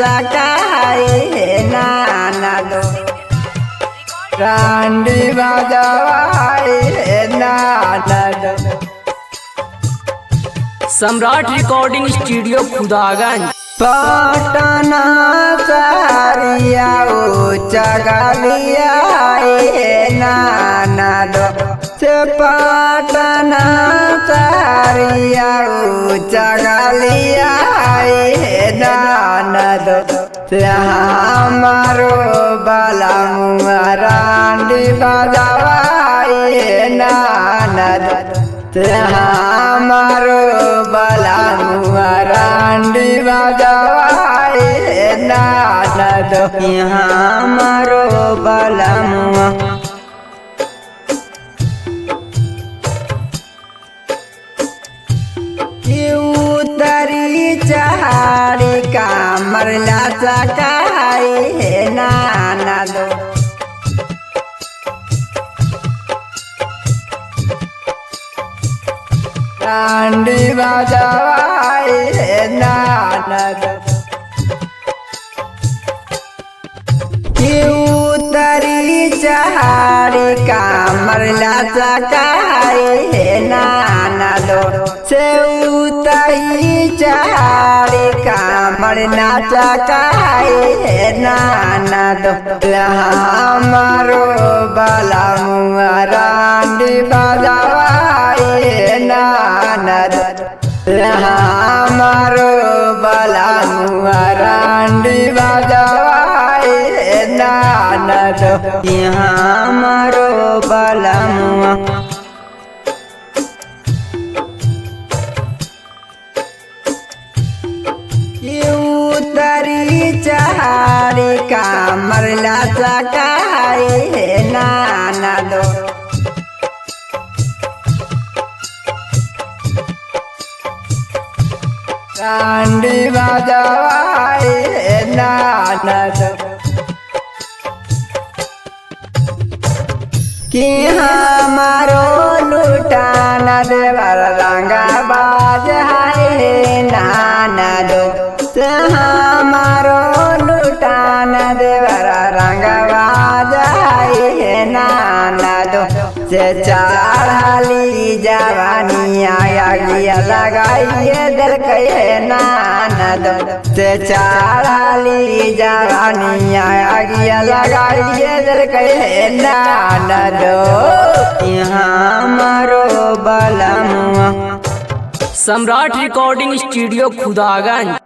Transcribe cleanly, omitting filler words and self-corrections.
सकाई हे नानदो डांडी बजवाई हे नानदो। सम्राट रिकॉर्डिंग स्टूडियो खुदागंज। पटना सारिया चगलिया नानदो से पटना सारिया चगलिया नानदो से हमारो बलमुआ डांडी बजवाई नानदो से हमारो बलमुआ डांडी बजवाई नानदो हमारो बलमुआ। उतरी चहाड़ी का मरला सकाई हे नानदो डांडी बजवाई हे नानदो। उतरी चहाड़ी का मरला सकाई हे नानदो से उतरी चहाड़ी का मरना सकाई हे नानदो हमारो बलमुआ डांडी बजवाई हे नानदो हमारो बलमुआ डांडी बजवाई हे नानदो हमारो बलमुआ। उतरी चहाड़ी का मरला सकाई हे नानदो डांडी बजवाई हे नानदो कि हमारो लुटाना देवर रंगा बाज है नानदो से हमारो लुटाना देवर रंगा बाज है नानदो से चढ़ाली जवानी आगिया लगाइए दिल कहे नानदो से चढ़ाली जवानी आगिया लगाइए दिल कहे नानदो हमारो बलमुआ। सम्राट रिकॉर्डिंग स्टूडियो खुदागंज।